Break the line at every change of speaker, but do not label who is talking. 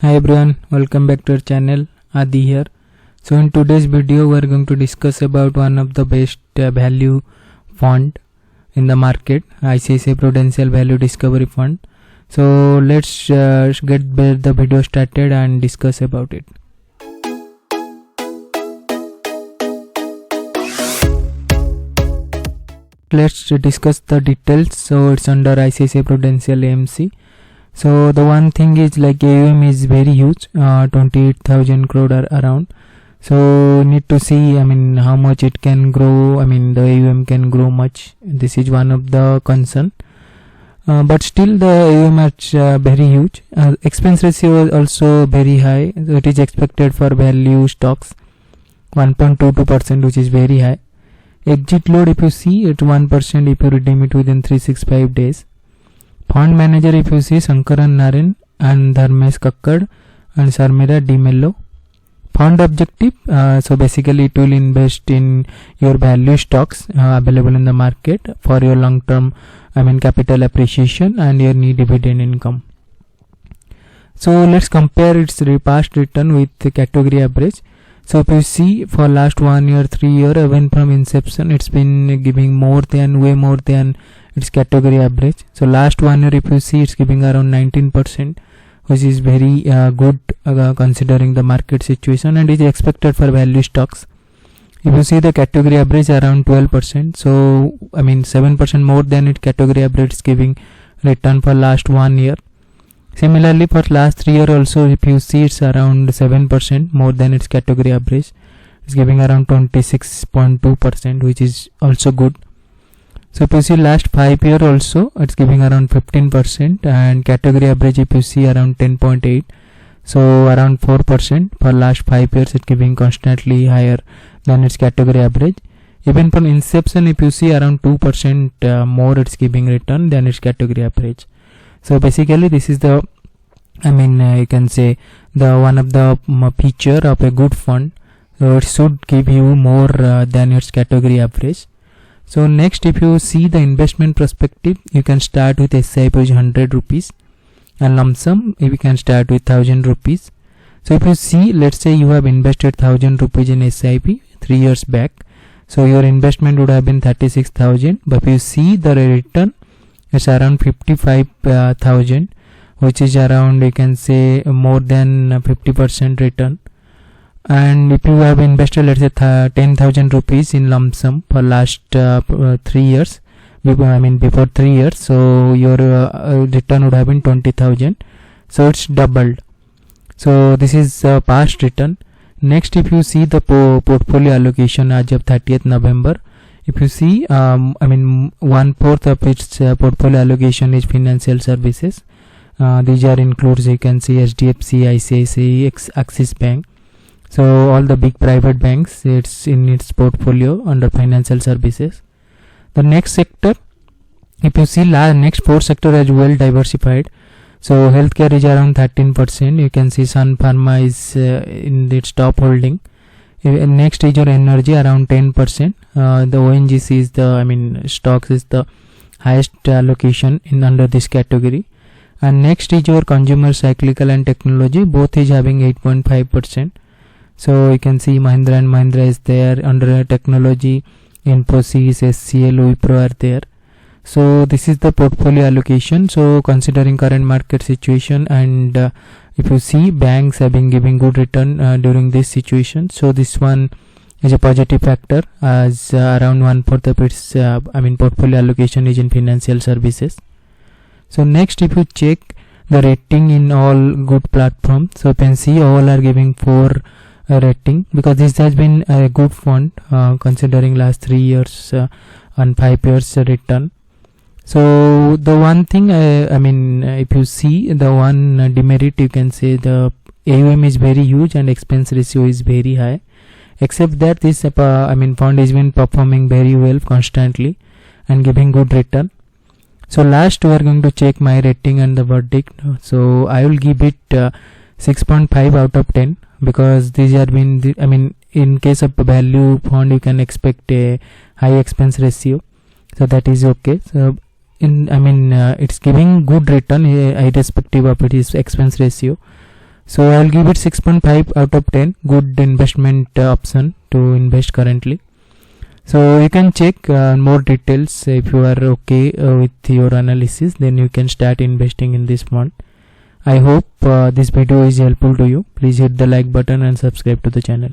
Hi everyone, welcome back to our channel. Adi here. So in today's video we are going to discuss about one of the best value fund in the market, ICICI Prudential Value Discovery Fund. So let's get the video started and discuss about it. Let's discuss the details. So it's under ICICI Prudential AMC. So the one thing is like AUM is very huge, 28,000 crore around. So need to see how much it can grow. The AUM can grow much. This is one of the concern. But still the AUM is very huge. Expense ratio is also very high. So it is expected for value stocks 1.22%, which is very high. Exit load, if you see, it's 1% if you redeem it within 365 days. Fund manager, if you see, Shankaran Naren and Dharmesh Kakkad and Sharmila D. Mello. Fund objective, so basically it will invest in your value stocks available in the market for your long term capital appreciation and your need dividend income. So let's compare its past return with the category average. So if you see, for last 1 year, 3 year, even from inception, it's been giving way more than its category average. So last 1 year, if you see, it's giving around 19%, which is very good considering the market situation, and is expected for value stocks. If you see the category average around 12%, so 7% more than its category average is giving return for last 1 year. Similarly, for last 3 year also, if you see, it's around 7% more than its category average. It's giving around 26.2%, which is also good. So if you see last 5 year also, it's giving around 15%, and category average if you see around 10.8, so around 4% for last 5 years. It's giving constantly higher than its category average. Even from inception, if you see, around 2% more it's giving return than its category average. So basically this is the you can say the one of the feature of a good fund. So it should give you more than its category average. So next, if you see the investment perspective, you can start with SIP which is 100 rupees, and lump sum you can start with 1000 rupees. So if you see, let's say you have invested 1000 rupees in SIP 3 years back, so your investment would have been 36,000, but if you see the return, it's around 55,000, which is around, you can say, more than 50% return. And if you have invested, let's say 10,000 rupees in lump sum for last 3 years, before 3 years, so your return would have been 20,000, so it's doubled. So this is past return. Next, if you see the portfolio allocation as of 30th November, if you see, 1/4 of its portfolio allocation is financial services. These are includes, you can see, HDFC, ICICI, Axis Bank. So all the big private banks, it's in its portfolio under financial services. The next sector, if you see, next 4 sector is well diversified. So healthcare is around 13%. You can see Sun Pharma is in its top holding. Next is your energy, around 10%. The ONGC is the stocks is the highest allocation in under this category. And next is your consumer, cyclical and technology, both is having 8.5%. So you can see Mahindra and Mahindra is there under technology, Infosys, SCL, Wipro are there. So this is the portfolio allocation. So considering current market situation, and if you see, banks have been giving good return during this situation, so this one is a positive factor, as around 1/4 of its portfolio allocation is in financial services. So next, if you check the rating in all good platforms, so you can see all are giving 4 rating, because this has been a good fund considering last 3 years and 5 years return. So the one thing, if you see, the one demerit, you can say the AUM is very huge and expense ratio is very high. Except that this fund has been performing very well constantly and giving good return. So last, we are going to check my rating and the verdict. So I will give it 6.5 out of 10, because these have been in case of value fund, you can expect a high expense ratio, so that is okay. So it's giving good return irrespective of its expense ratio. So I'll give it 6.5 out of 10. Good investment option to invest currently. So you can check more details. If you are okay with your analysis, then you can start investing in this fund. I hope this video is helpful to you. Please hit the like button and subscribe to the channel.